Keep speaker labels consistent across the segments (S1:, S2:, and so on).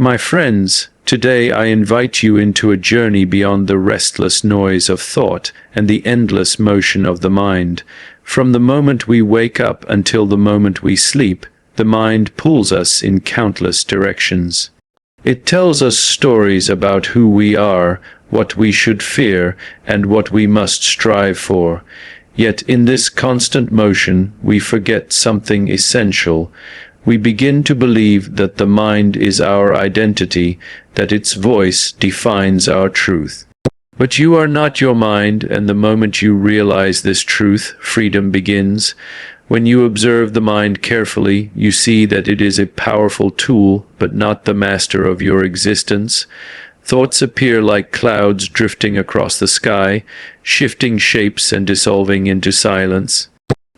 S1: My friends, today I invite you into a journey beyond the restless noise of thought and the endless motion of the mind. From the moment we wake up until the moment we sleep, the mind pulls us in countless directions. It tells us stories about who we are, what we should fear, and what we must strive for. Yet in this constant motion, we forget something essential. We begin to believe that the mind is our identity, that its voice defines our truth. But you are not your mind, and the moment you realize this truth, freedom begins. When you observe the mind carefully, you see that it is a powerful tool, but not the master of your existence. Thoughts appear like clouds drifting across the sky, shifting shapes and dissolving into silence.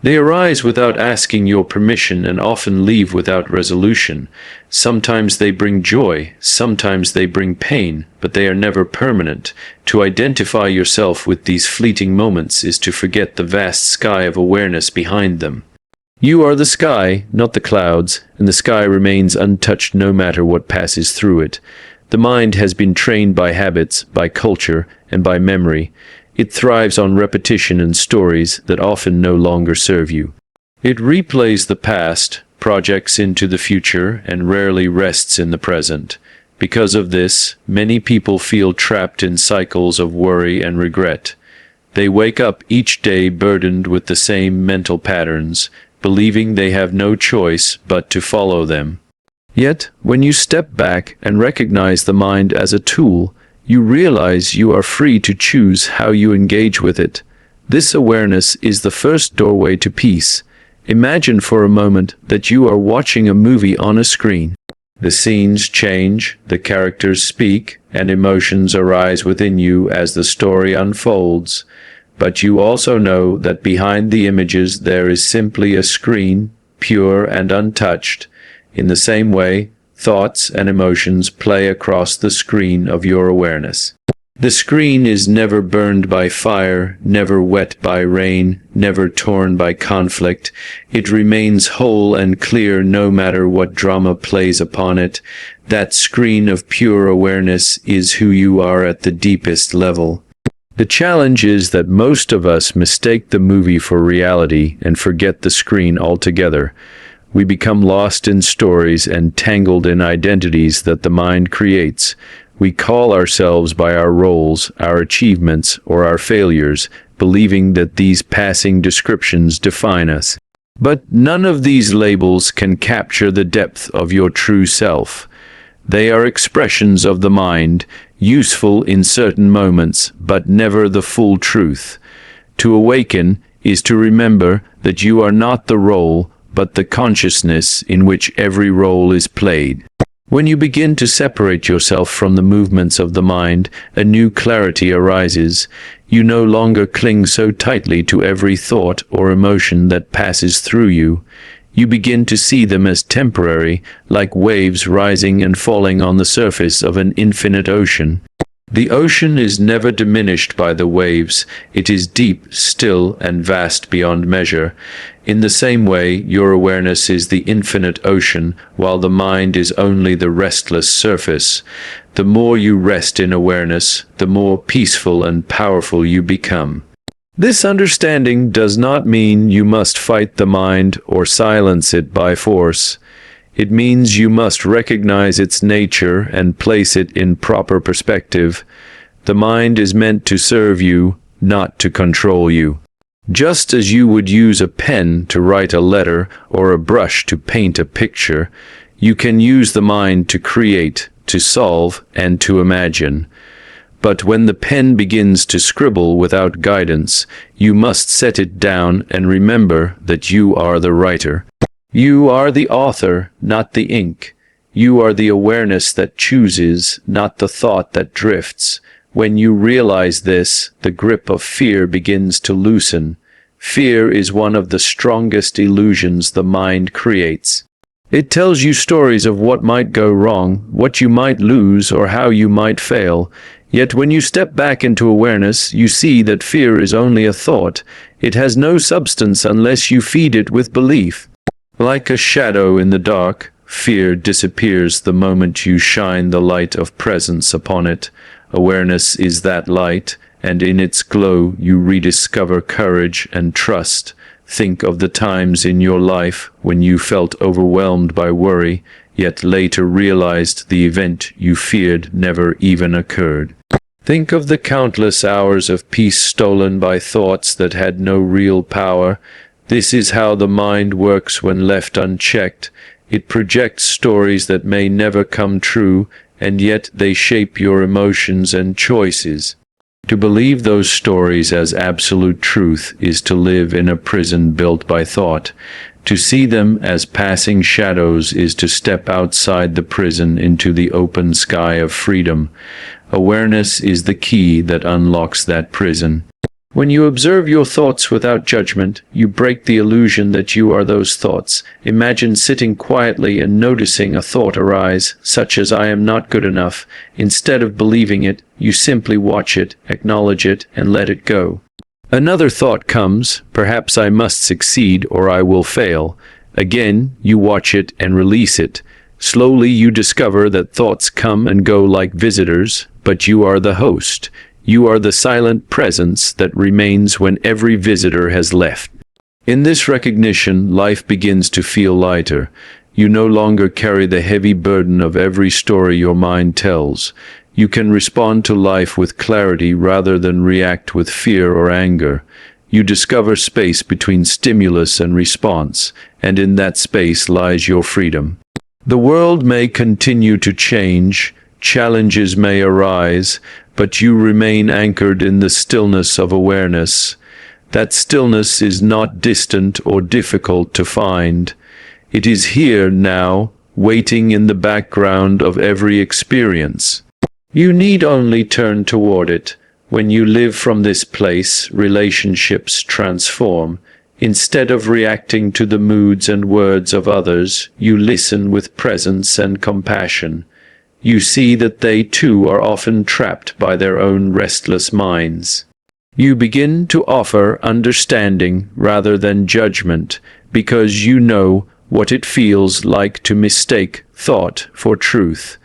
S1: They arise without asking your permission and often leave without resolution. Sometimes they bring joy, sometimes they bring pain, but they are never permanent. To identify yourself with these fleeting moments is to forget the vast sky of awareness behind them. You are the sky, not the clouds, and the sky remains untouched no matter what passes through it. The mind has been trained by habits, by culture, and by memory. It thrives on repetition and stories that often no longer serve you. It replays the past, projects into the future, and rarely rests in the present. Because of this, many people feel trapped in cycles of worry and regret. They wake up each day burdened with the same mental patterns, believing they have no choice but to follow them. Yet, when you step back and recognize the mind as a tool, you realize you are free to choose how you engage with it. This awareness is the first doorway to peace. Imagine for a moment that you are watching a movie on a screen. The scenes change, the characters speak, and emotions arise within you as the story unfolds. But you also know that behind the images there is simply a screen, pure and untouched. In the same way, thoughts and emotions play across the screen of your awareness. The screen is never burned by fire, never wet by rain, never torn by conflict. It remains whole and clear no matter what drama plays upon it. That screen of pure awareness is who you are at the deepest level. The challenge is that most of us mistake the movie for reality and forget the screen altogether. We become lost in stories and tangled in identities that the mind creates. We call ourselves by our roles, our achievements, or our failures, believing that these passing descriptions define us. But none of these labels can capture the depth of your true self. They are expressions of the mind, useful in certain moments, but never the full truth. To awaken is to remember that you are not the role, but the consciousness in which every role is played. When you begin to separate yourself from the movements of the mind, a new clarity arises. You no longer cling so tightly to every thought or emotion that passes through you. You begin to see them as temporary, like waves rising and falling on the surface of an infinite ocean. The ocean is never diminished by the waves. It is deep, still, and vast beyond measure. In the same way, your awareness is the infinite ocean, while the mind is only the restless surface. The more you rest in awareness, the more peaceful and powerful you become. This understanding does not mean you must fight the mind or silence it by force. It means you must recognize its nature and place it in proper perspective. The mind is meant to serve you, not to control you. Just as you would use a pen to write a letter or a brush to paint a picture, you can use the mind to create, to solve, and to imagine. But when the pen begins to scribble without guidance, you must set it down and remember that you are the writer. You are the author, not the ink. You are the awareness that chooses, not the thought that drifts. When you realize this, the grip of fear begins to loosen. Fear is one of the strongest illusions the mind creates. It tells you stories of what might go wrong, what you might lose, or how you might fail. Yet when you step back into awareness, you see that fear is only a thought. It has no substance unless you feed it with belief. Like a shadow in the dark, fear disappears the moment you shine the light of presence upon it. Awareness is that light, and in its glow you rediscover courage and trust. Think of the times in your life when you felt overwhelmed by worry, yet later realized the event you feared never even occurred. Think of the countless hours of peace stolen by thoughts that had no real power. This is how the mind works when left unchecked. It projects stories that may never come true, and yet they shape your emotions and choices. To believe those stories as absolute truth is to live in a prison built by thought. To see them as passing shadows is to step outside the prison into the open sky of freedom. Awareness is the key that unlocks that prison. When you observe your thoughts without judgment, you break the illusion that you are those thoughts. Imagine sitting quietly and noticing a thought arise, such as "I am not good enough." Instead of believing it, you simply watch it, acknowledge it, and let it go. Another thought comes, "Perhaps I must succeed or I will fail." Again, you watch it and release it. Slowly you discover that thoughts come and go like visitors, but you are the host. You are the silent presence that remains when every visitor has left. In this recognition, life begins to feel lighter. You no longer carry the heavy burden of every story your mind tells. You can respond to life with clarity rather than react with fear or anger. You discover space between stimulus and response, and in that space lies your freedom. The world may continue to change, challenges may arise, but you remain anchored in the stillness of awareness. That stillness is not distant or difficult to find. It is here now, waiting in the background of every experience. You need only turn toward it. When you live from this place, relationships transform. Instead of reacting to the moods and words of others, you listen with presence and compassion. You see that they too are often trapped by their own restless minds. You begin to offer understanding rather than judgment, because you know what it feels like to mistake thought for truth.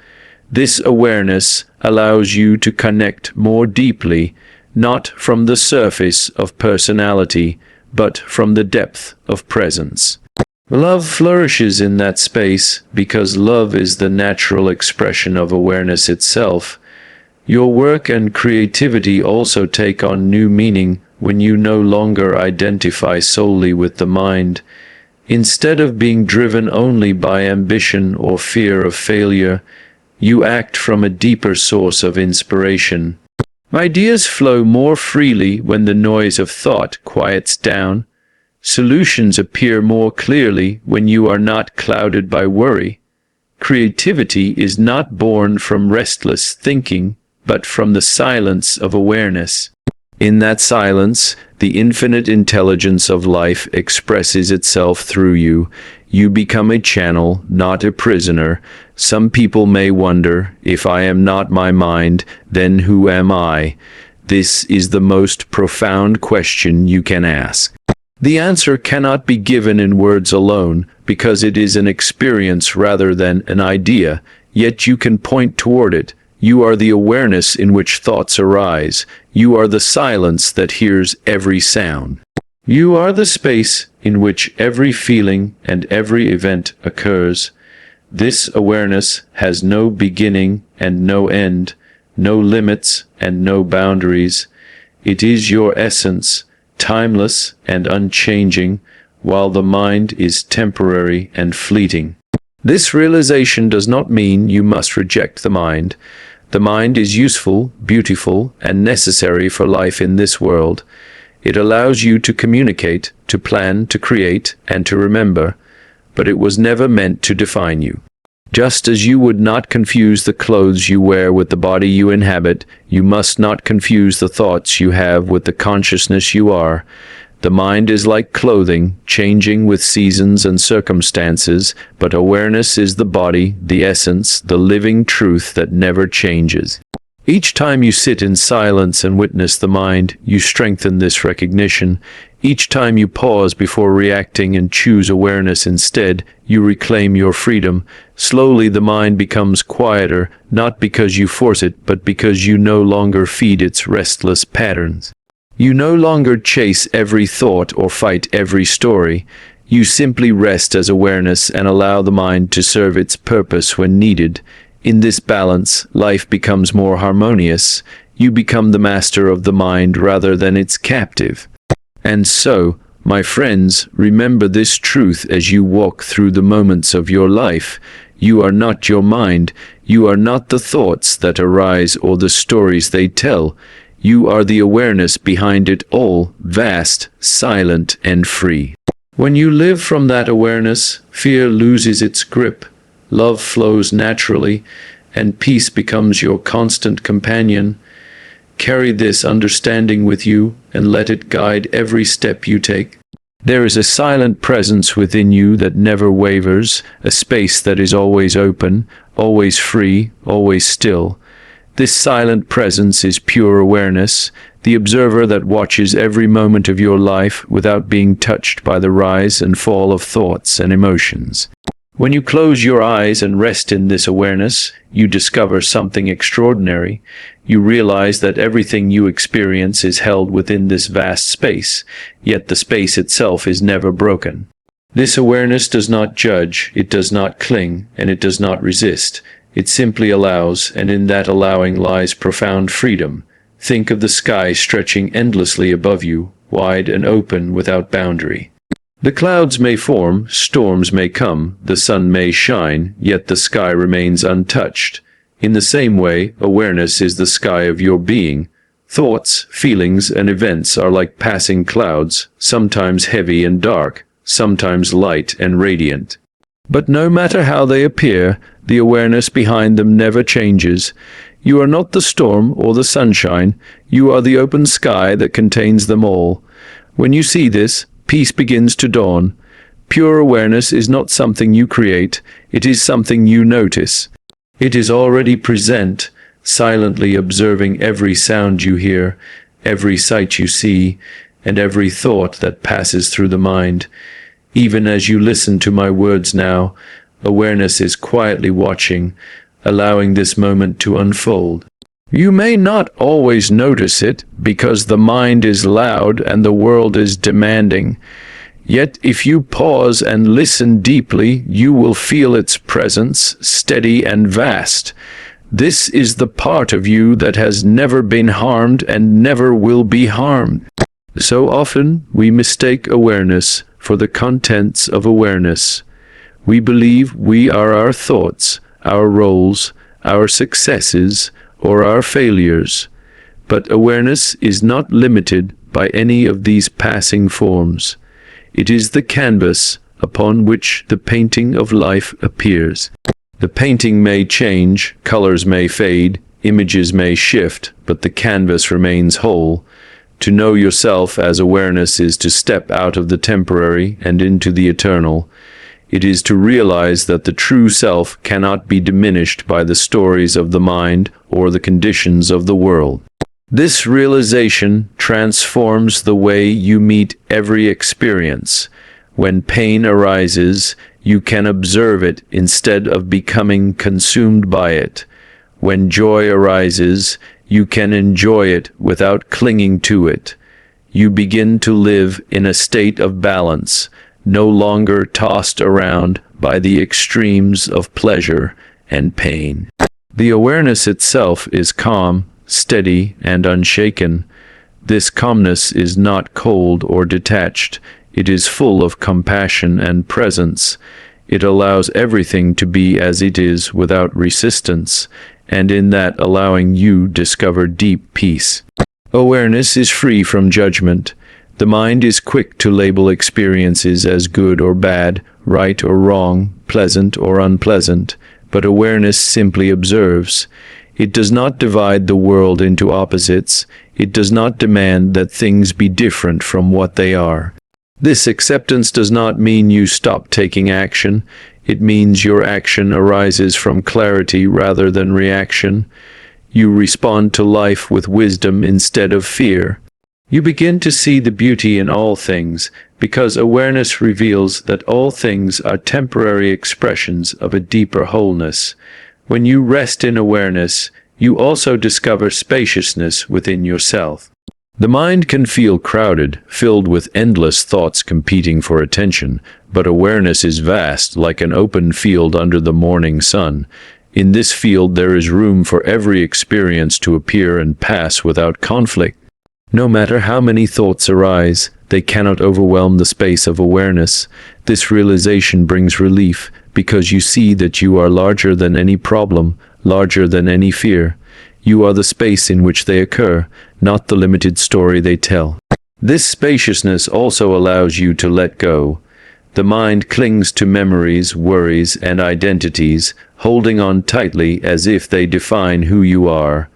S1: This awareness allows you to connect more deeply, not from the surface of personality, but from the depth of presence. Love flourishes in that space because love is the natural expression of awareness itself. Your work and creativity also take on new meaning when you no longer identify solely with the mind. Instead of being driven only by ambition or fear of failure, you act from a deeper source of inspiration. Ideas flow more freely when the noise of thought quiets down. Solutions appear more clearly when you are not clouded by worry. Creativity is not born from restless thinking, but from the silence of awareness. In that silence, the infinite intelligence of life expresses itself through you. You become a channel, not a prisoner. Some people may wonder, if I am not my mind, then who am I? This is the most profound question you can ask. The answer cannot be given in words alone, because it is an experience rather than an idea, yet you can point toward it. You are the awareness in which thoughts arise. You are the silence that hears every sound. You are the space in which every feeling and every event occurs. This awareness has no beginning and no end, no limits and no boundaries. It is your essence, timeless and unchanging, while the mind is temporary and fleeting. This realization does not mean you must reject the mind. The mind is useful, beautiful, and necessary for life in this world. It allows you to communicate, to plan, to create, and to remember, but it was never meant to define you. Just as you would not confuse the clothes you wear with the body you inhabit, you must not confuse the thoughts you have with the consciousness you are. The mind is like clothing, changing with seasons and circumstances, but awareness is the body, the essence, the living truth that never changes. Each time you sit in silence and witness the mind, you strengthen this recognition. Each time you pause before reacting and choose awareness instead, you reclaim your freedom. Slowly the mind becomes quieter, not because you force it, but because you no longer feed its restless patterns. You no longer chase every thought or fight every story. You simply rest as awareness and allow the mind to serve its purpose when needed. In this balance, life becomes more harmonious. You become the master of the mind rather than its captive. And so, my friends, remember this truth as you walk through the moments of your life. You are not your mind. You are not the thoughts that arise or the stories they tell. You are the awareness behind it all, vast, silent, and free. When you live from that awareness, fear loses its grip, love flows naturally, and peace becomes your constant companion. Carry this understanding with you and let it guide every step you take. There is a silent presence within you that never wavers, a space that is always open, always free, always still. This silent presence is pure awareness, the observer that watches every moment of your life without being touched by the rise and fall of thoughts and emotions. When you close your eyes and rest in this awareness, you discover something extraordinary. You realize that everything you experience is held within this vast space, yet the space itself is never broken. This awareness does not judge, it does not cling, and it does not resist. It simply allows, and in that allowing lies profound freedom. Think of the sky stretching endlessly above you, wide and open without boundary. The clouds may form, storms may come, the sun may shine, yet the sky remains untouched. In the same way, awareness is the sky of your being. Thoughts, feelings, and events are like passing clouds, sometimes heavy and dark, sometimes light and radiant. But no matter how they appear, the awareness behind them never changes. You are not the storm or the sunshine, you are the open sky that contains them all. When you see this, peace begins to dawn. Pure awareness is not something you create, it is something you notice. It is already present, silently observing every sound you hear, every sight you see, and every thought that passes through the mind. Even as you listen to my words now, awareness is quietly watching, allowing this moment to unfold. You may not always notice it, because the mind is loud and the world is demanding. Yet if you pause and listen deeply, you will feel its presence, steady and vast. This is the part of you that has never been harmed and never will be harmed. So often we mistake awareness for the contents of awareness. We believe we are our thoughts, our roles, our successes, or our failures. But awareness is not limited by any of these passing forms. It is the canvas upon which the painting of life appears. The painting may change, colors may fade, images may shift, but the canvas remains whole. To know yourself as awareness is to step out of the temporary and into the eternal. It is to realize that the true self cannot be diminished by the stories of the mind or the conditions of the world. This realization transforms the way you meet every experience. When pain arises, you can observe it instead of becoming consumed by it. When joy arises, you can enjoy it without clinging to it. You begin to live in a state of balance, no longer tossed around by the extremes of pleasure and pain. The awareness itself is calm, steady, and unshaken. This calmness is not cold or detached. It is full of compassion and presence. It allows everything to be as it is without resistance, and in that allowing you discover deep peace. Awareness is free from judgment. The mind is quick to label experiences as good or bad, right or wrong, pleasant or unpleasant, but awareness simply observes. It does not divide the world into opposites. It does not demand that things be different from what they are. This acceptance does not mean you stop taking action. It means your action arises from clarity rather than reaction. You respond to life with wisdom instead of fear. You begin to see the beauty in all things, because awareness reveals that all things are temporary expressions of a deeper wholeness. When you rest in awareness, you also discover spaciousness within yourself. The mind can feel crowded, filled with endless thoughts competing for attention, but awareness is vast, like an open field under the morning sun. In this field there is room for every experience to appear and pass without conflict. No matter how many thoughts arise, they cannot overwhelm the space of awareness. This realization brings relief, because you see that you are larger than any problem, larger than any fear. You are the space in which they occur, not the limited story they tell. This spaciousness also allows you to let go. The mind clings to memories, worries, and identities, holding on tightly as if they define who you are.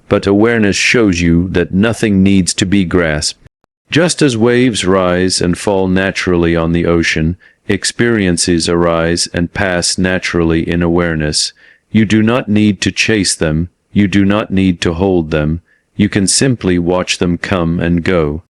S1: But awareness shows you that nothing needs to be grasped. Just as waves rise and fall naturally on the ocean, experiences arise and pass naturally in awareness. You do not need to chase them. You do not need to hold them. You can simply watch them come and go.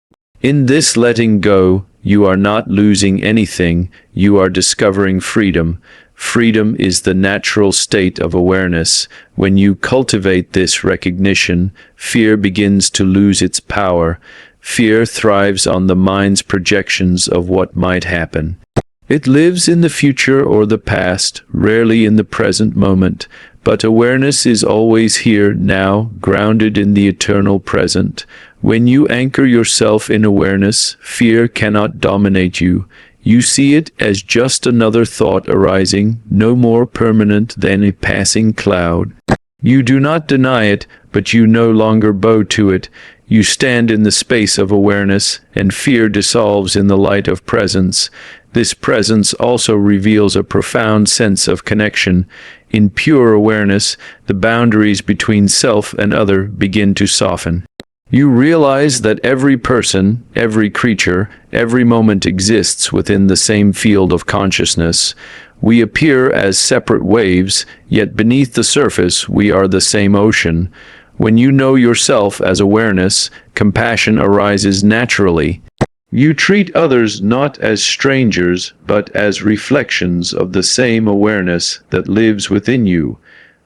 S1: In this letting go, you are not losing anything. You are discovering freedom. Freedom is the natural state of awareness. When you cultivate this recognition, fear begins to lose its power. Fear thrives on the mind's projections of what might happen. It lives in the future or the past, rarely in the present moment, but awareness is always here, now, grounded in the eternal present. When you anchor yourself in awareness, fear cannot dominate you. You see it as just another thought arising, no more permanent than a passing cloud. You do not deny it, but you no longer bow to it. You stand in the space of awareness, and fear dissolves in the light of presence. This presence also reveals a profound sense of connection. In pure awareness, the boundaries between self and other begin to soften. You realize that every person, every creature, every moment exists within the same field of consciousness. We appear as separate waves, yet beneath the surface we are the same ocean. When you know yourself as awareness, compassion arises naturally. You treat others not as strangers, but as reflections of the same awareness that lives within you.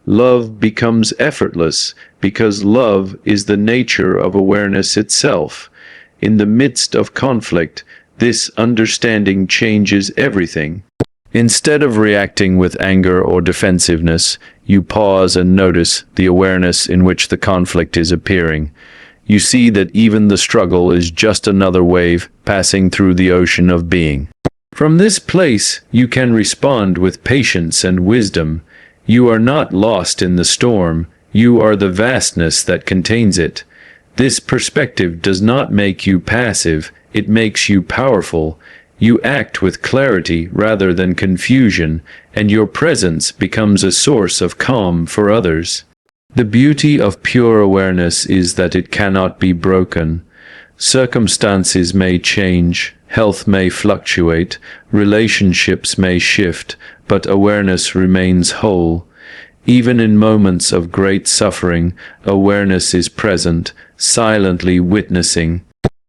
S1: Love becomes effortless, because love is the nature of awareness itself. In the midst of conflict, this understanding changes everything. Instead of reacting with anger or defensiveness, you pause and notice the awareness in which the conflict is appearing. You see that even the struggle is just another wave passing through the ocean of being. From this place, you can respond with patience and wisdom. You are not lost in the storm. You are the vastness that contains it. This perspective does not make you passive. It makes you powerful. You act with clarity rather than confusion, and your presence becomes a source of calm for others. The beauty of pure awareness is that it cannot be broken. Circumstances may change, health may fluctuate, relationships may shift, but awareness remains whole. Even in moments of great suffering, awareness is present, silently witnessing.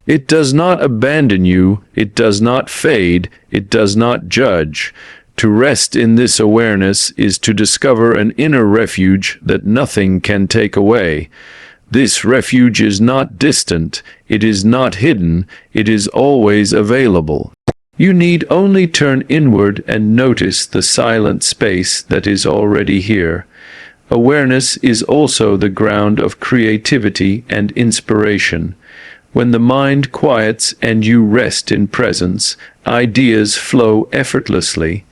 S1: It does not abandon you, it does not fade, it does not judge. To rest in this awareness is to discover an inner refuge that nothing can take away. This refuge is not distant, it is not hidden, it is always available. You need only turn inward and notice the silent space that is already here. Awareness is also the ground of creativity and inspiration. When the mind quiets and you rest in presence, ideas flow effortlessly.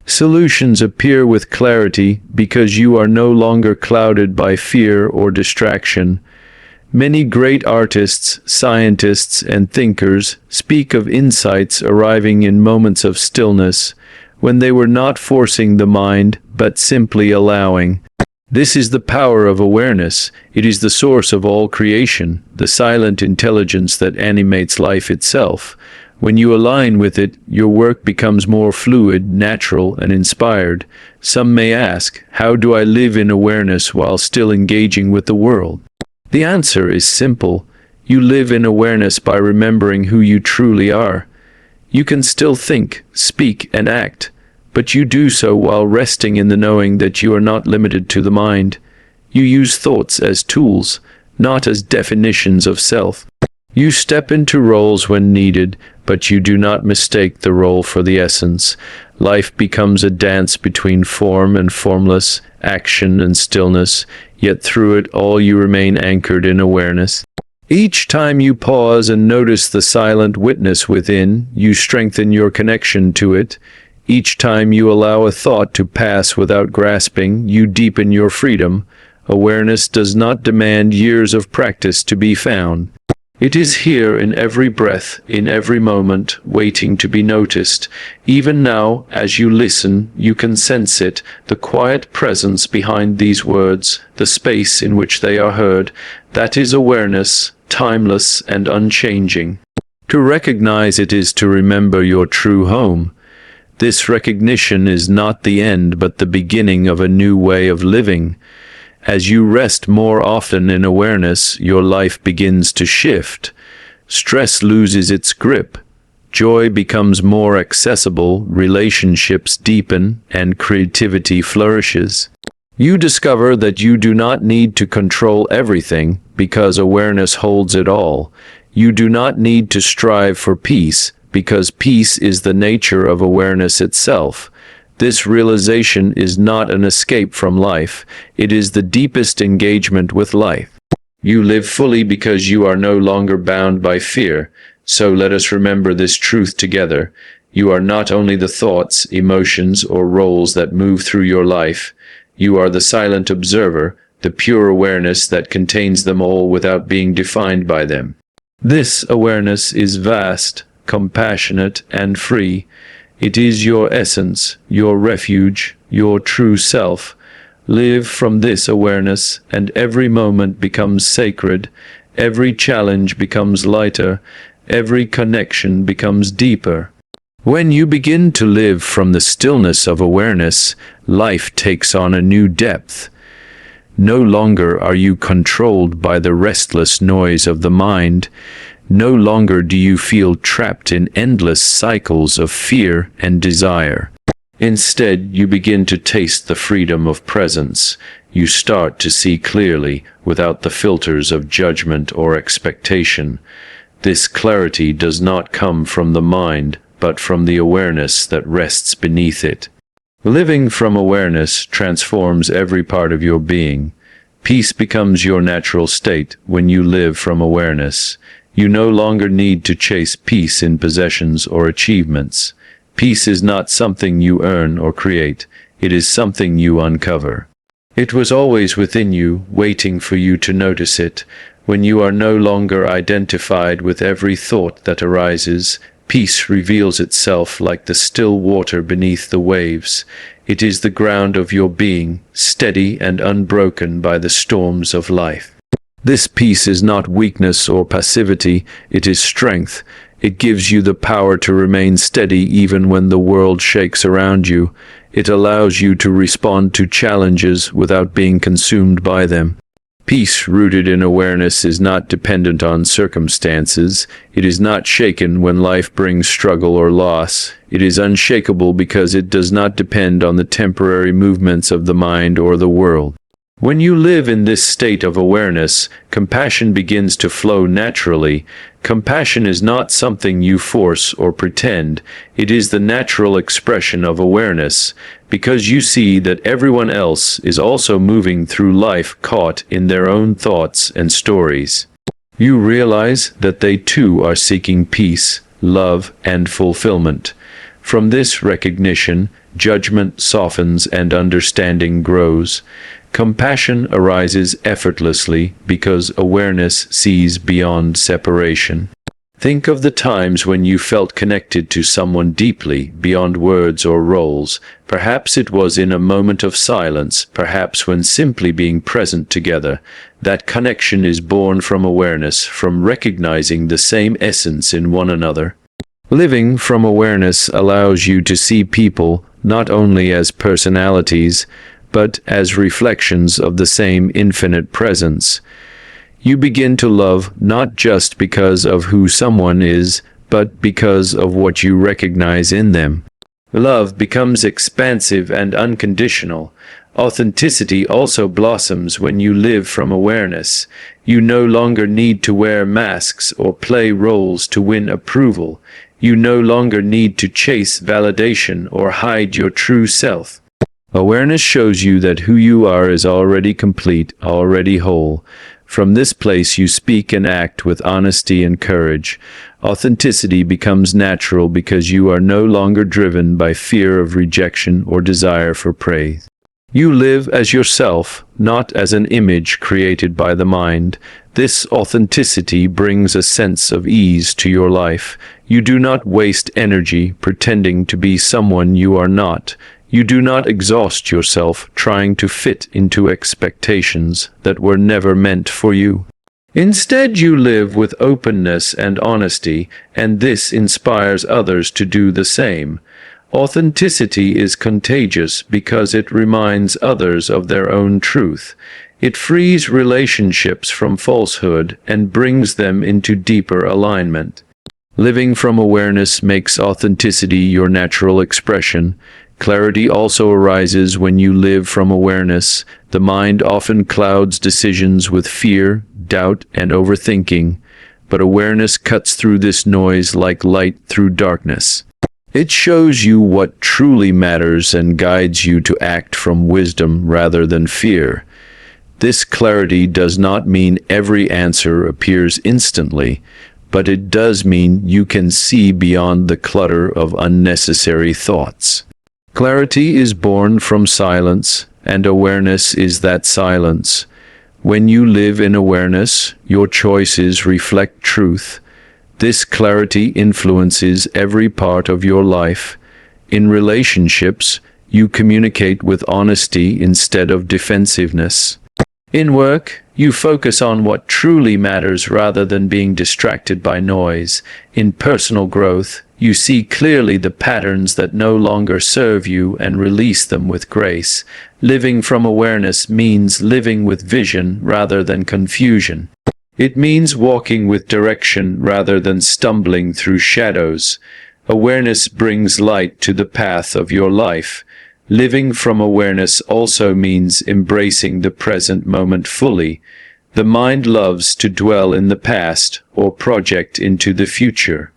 S1: Solutions appear with clarity because you are no longer clouded by fear or distraction. Many great artists, scientists, and thinkers speak of insights arriving in moments of stillness, when they were not forcing the mind, but simply allowing. This is the power of awareness. It is the source of all creation, the silent intelligence that animates life itself. When you align with it, your work becomes more fluid, natural, and inspired. Some may ask, how do I live in awareness while still engaging with the world? The answer is simple. You live in awareness by remembering who you truly are. You can still think, speak, and act, but you do so while resting in the knowing that you are not limited to the mind. You use thoughts as tools, not as definitions of self. You step into roles when needed, but you do not mistake the role for the essence. Life becomes a dance between form and formless, action and stillness, yet through it all you remain anchored in awareness. Each time you pause and notice the silent witness within, you strengthen your connection to it. Each time you allow a thought to pass without grasping, you deepen your freedom. Awareness does not demand years of practice to be found. It is here in every breath, in every moment, waiting to be noticed. Even now, as you listen, you can sense it, the quiet presence behind these words, the space in which they are heard. That is awareness, timeless and unchanging. To recognize it is to remember your true home. This recognition is not the end, but the beginning of a new way of living. As you rest more often in awareness, your life begins to shift. Stress loses its grip. Joy becomes more accessible, relationships deepen, and creativity flourishes. You discover that you do not need to control everything because awareness holds it all. You do not need to strive for peace because peace is the nature of awareness itself. This realization is not an escape from life. It is the deepest engagement with life. You live fully because you are no longer bound by fear. So let us remember this truth together. You are not only the thoughts, emotions, or roles that move through your life. You are the silent observer, the pure awareness that contains them all without being defined by them. This awareness is vast, compassionate, and free. It is your essence, your refuge, your true self. Live from this awareness, and every moment becomes sacred, every challenge becomes lighter, every connection becomes deeper. When you begin to live from the stillness of awareness, life takes on a new depth. No longer are you controlled by the restless noise of the mind. No longer do you feel trapped in endless cycles of fear and desire. Instead, you begin to taste the freedom of presence. You start to see clearly, without the filters of judgment or expectation. This clarity does not come from the mind, but from the awareness that rests beneath it. Living from awareness transforms every part of your being. Peace becomes your natural state when you live from awareness. You no longer need to chase peace in possessions or achievements. Peace is not something you earn or create. It is something you uncover. It was always within you, waiting for you to notice it. When you are no longer identified with every thought that arises, peace reveals itself like the still water beneath the waves. It is the ground of your being, steady and unbroken by the storms of life. This peace is not weakness or passivity, it is strength. It gives you the power to remain steady even when the world shakes around you. It allows you to respond to challenges without being consumed by them. Peace rooted in awareness is not dependent on circumstances. It is not shaken when life brings struggle or loss. It is unshakable because it does not depend on the temporary movements of the mind or the world. When you live in this state of awareness, compassion begins to flow naturally. Compassion is not something you force or pretend. It is the natural expression of awareness, because you see that everyone else is also moving through life caught in their own thoughts and stories. You realize that they too are seeking peace, love, and fulfillment. From this recognition, judgment softens and understanding grows. Compassion arises effortlessly because awareness sees beyond separation. Think of the times when you felt connected to someone deeply, beyond words or roles. Perhaps it was in a moment of silence, perhaps when simply being present together. That connection is born from awareness, from recognizing the same essence in one another. Living from awareness allows you to see people not only as personalities, but as reflections of the same infinite presence. You begin to love not just because of who someone is, but because of what you recognize in them. Love becomes expansive and unconditional. Authenticity also blossoms when you live from awareness. You no longer need to wear masks or play roles to win approval. You no longer need to chase validation or hide your true self. Awareness shows you that who you are is already complete, already whole. From this place you speak and act with honesty and courage. Authenticity becomes natural because you are no longer driven by fear of rejection or desire for praise. You live as yourself, not as an image created by the mind. This authenticity brings a sense of ease to your life. You do not waste energy pretending to be someone you are not. You do not exhaust yourself trying to fit into expectations that were never meant for you. Instead, you live with openness and honesty, and this inspires others to do the same. Authenticity is contagious because it reminds others of their own truth. It frees relationships from falsehood and brings them into deeper alignment. Living from awareness makes authenticity your natural expression. Clarity also arises when you live from awareness. The mind often clouds decisions with fear, doubt, and overthinking, but awareness cuts through this noise like light through darkness. It shows you what truly matters and guides you to act from wisdom rather than fear. This clarity does not mean every answer appears instantly, but it does mean you can see beyond the clutter of unnecessary thoughts. Clarity is born from silence, and awareness is that silence. When you live in awareness, your choices reflect truth. This clarity influences every part of your life. In relationships, you communicate with honesty instead of defensiveness. In work, you focus on what truly matters rather than being distracted by noise. In personal growth, you see clearly the patterns that no longer serve you and release them with grace. Living from awareness means living with vision rather than confusion. It means walking with direction rather than stumbling through shadows. Awareness brings light to the path of your life. Living from awareness also means embracing the present moment fully. The mind loves to dwell in the past or project into the future.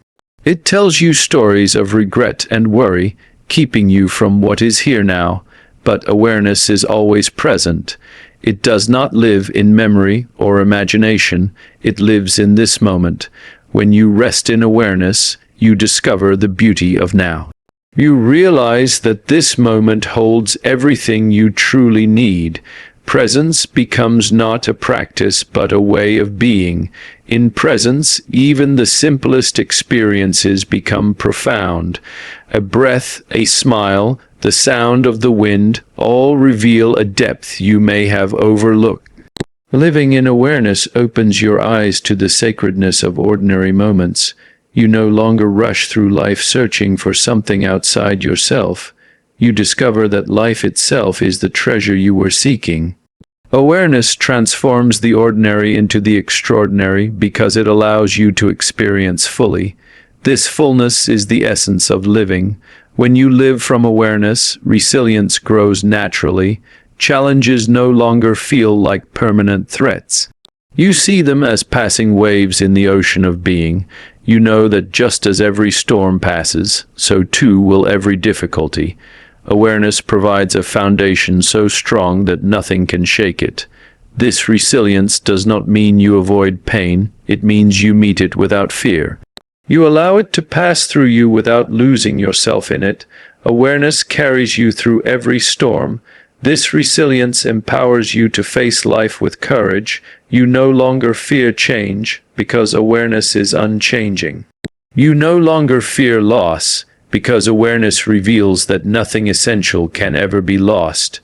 S1: It tells you stories of regret and worry, keeping you from what is here now, but awareness is always present. It does not live in memory or imagination, it lives in this moment. When you rest in awareness, you discover the beauty of now. You realize that this moment holds everything you truly need. Presence becomes not a practice but a way of being. In presence, even the simplest experiences become profound. A breath, a smile, the sound of the wind, all reveal a depth you may have overlooked. Living in awareness opens your eyes to the sacredness of ordinary moments. You no longer rush through life searching for something outside yourself. You discover that life itself is the treasure you were seeking. Awareness transforms the ordinary into the extraordinary because it allows you to experience fully. This fullness is the essence of living. When you live from awareness, resilience grows naturally. Challenges no longer feel like permanent threats. You see them as passing waves in the ocean of being. You know that just as every storm passes, so too will every difficulty. Awareness provides a foundation so strong that nothing can shake it. This resilience does not mean you avoid pain, it means you meet it without fear. You allow it to pass through you without losing yourself in it. Awareness carries you through every storm. This resilience empowers you to face life with courage. You no longer fear change because awareness is unchanging. You no longer fear loss because awareness reveals that nothing essential can ever be lost.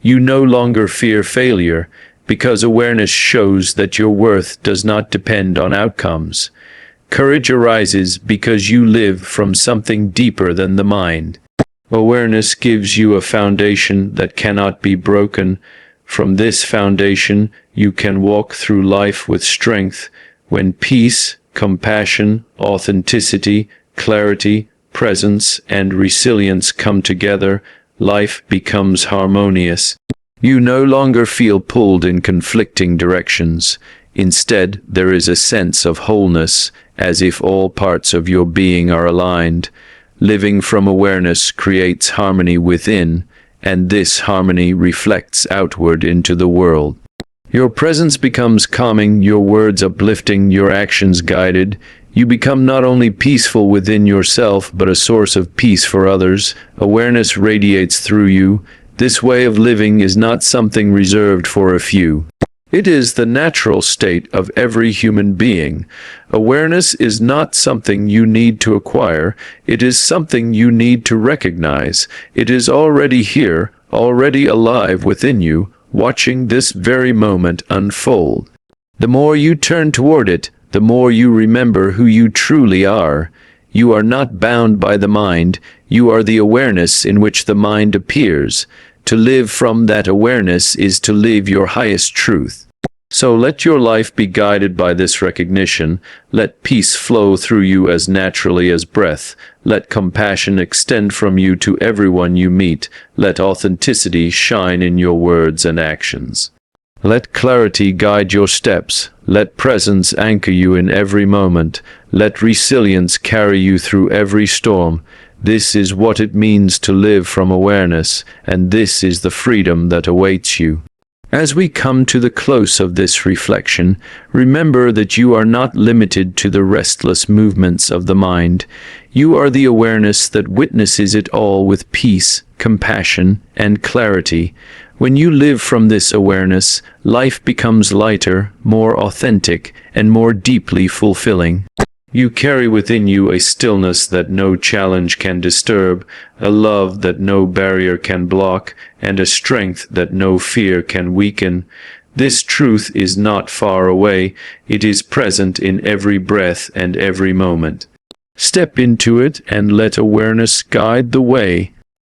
S1: You no longer fear failure because awareness shows that your worth does not depend on outcomes. Courage arises because you live from something deeper than the mind. Awareness gives you a foundation that cannot be broken. From this foundation, you can walk through life with strength. When peace, compassion, authenticity, clarity, presence, and resilience come together, life becomes harmonious. You no longer feel pulled in conflicting directions. Instead, there is a sense of wholeness, as if all parts of your being are aligned. Living from awareness creates harmony within, and this harmony reflects outward into the world. Your presence becomes calming, your words uplifting, your actions guided. You become not only peaceful within yourself, but a source of peace for others. Awareness radiates through you. This way of living is not something reserved for a few. It is the natural state of every human being. Awareness is not something you need to acquire. It is something you need to recognize. It is already here, already alive within you, watching this very moment unfold. The more you turn toward it, the more you remember who you truly are. You are not bound by the mind. You are the awareness in which the mind appears. To live from that awareness is to live your highest truth. So let your life be guided by this recognition. Let peace flow through you as naturally as breath. Let compassion extend from you to everyone you meet. Let authenticity shine in your words and actions. Let clarity guide your steps. Let presence anchor you in every moment. Let resilience carry you through every storm. This is what it means to live from awareness, and this is the freedom that awaits you. As we come to the close of this reflection, remember that you are not limited to the restless movements of the mind. You are the awareness that witnesses it all with peace, compassion, and clarity. When you live from this awareness, life becomes lighter, more authentic, and more deeply fulfilling. You carry within you a stillness that no challenge can disturb, a love that no barrier can block, and a strength that no fear can weaken. This truth is not far away. It is present in every breath and every moment. Step into it and let awareness guide the way.